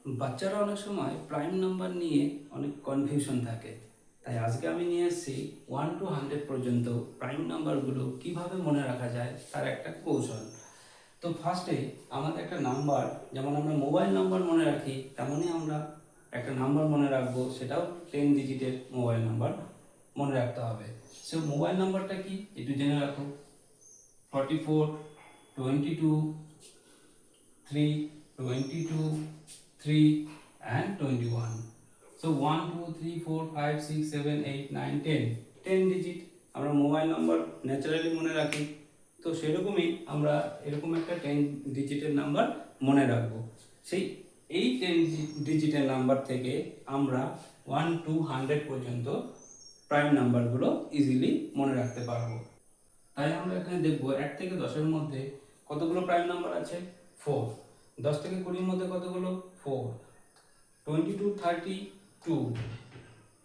বাচ্চারা অনেক সময় প্রাইম নাম্বার নিয়ে অনেক কনফিউশন থাকে, তাই আজকে আমি নিয়ে এসেছি 1 to 100 পর্যন্ত প্রাইম নাম্বারগুলো কিভাবে মনে রাখা যায় তার একটা কৌশল। তো ফার্স্টে আমাদের একটা নাম্বার, যেমন আমরা মোবাইল নাম্বার মনে রাখি তেমনই আমরা একটা নাম্বার মনে রাখবো, সেটাও 10 ডিজিটের মোবাইল নাম্বার মনে রাখতে হবে। সে মোবাইল নাম্বারটা কি একটু জেনে রাখো। 44 22 3 22 3 and 21. So 1 2 3 4 5 6 7 8 9 10 10 ডিজিট আমরা মোবাইল নাম্বার ন্যাচারালি মনে রাখি। তো সেরকমই আমরা এরকম একটা 10 ডিজিটের নাম্বার মনে রাখবো। এই 10 ডিজিটের নাম্বার থেকে আমরা 1 to 100 পর্যন্ত প্রাইম নাম্বারগুলো ইজিলি মনে রাখতে পারবো। তাই আমরা এখানে দেখবো 1 থেকে 10 মধ্যে কতগুলো প্রাইম নাম্বার আছে, 4। 10 থেকে 20 মধ্যে কতগুলো, 4। 22 32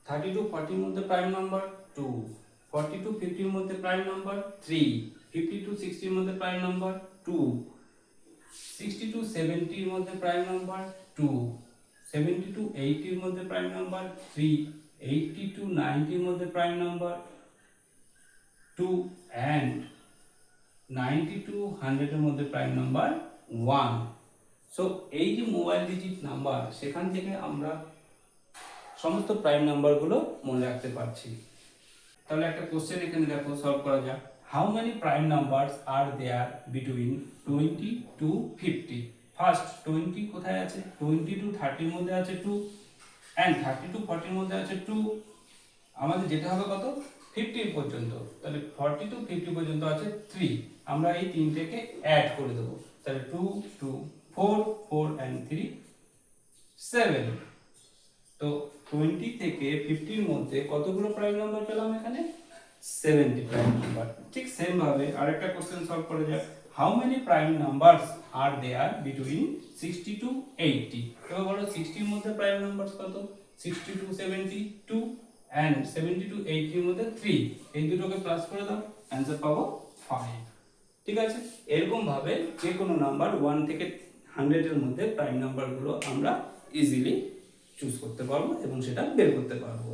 32 40 মধ্যে প্রাইম নাম্বার 2। 42 50 মধ্যে প্রাইম নাম্বার 3। 52 60 মধ্যে প্রাইম নাম্বার 2। 62 70 মধ্যে প্রাইম নাম্বার 2। 72 80 মধ্যে প্রাইম নাম্বার 3। 82 90 মধ্যে প্রাইম নাম্বার 2 and 90 to 100 এর মধ্যে প্রাইম নাম্বার 1। সো এই যে মোবাইল ডিজিট নাম্বার, সেখান থেকে আমরা সমস্ত প্রাইম নাম্বারগুলো মনে রাখতে পারছি। তাহলে একটা কোশ্চেন এখানে দেখো, সলভ করা যাক। How many prime numbers are there between 20 to 50? First 20 কোথায় আছে, 20 to 30 এর মধ্যে আছে 2 and 30 to 40 এর মধ্যে আছে 2। আমাদের যেতে হবে কত, 50 পর্যন্ত। তাহলে 40 to 50 পর্যন্ত আছে 3। আমরা এই তিনটেকে অ্যাড করে দেবো। তাহলে 2 2 4 4 and 3 7। তো 20 থেকে 50 এর মধ্যে কতগুলো প্রাইম নাম্বার পেলাম এখানে, 70 প্রাইম নাম্বার। ঠিক সেম ভাবে আরেকটা কোশ্চেন সলভ করা যাক। How many prime numbers are there between 60 to 80? এবার বলো 60 এর মধ্যে প্রাইম নাম্বারস কত, 60 to 72 and 70 to 80 এর মধ্যে 3। এই দুটোকে প্লাস করে দাও, অ্যানসার পাবো 5। ঠিক আছে, এরকম ভাবে যে কোনো নাম্বার 1 থেকে 100 এর মধ্যে প্রাইম নাম্বারগুলো আমরা ইজিলি চুজ করতে পারবো এবং সেটা বের করতে পারবো।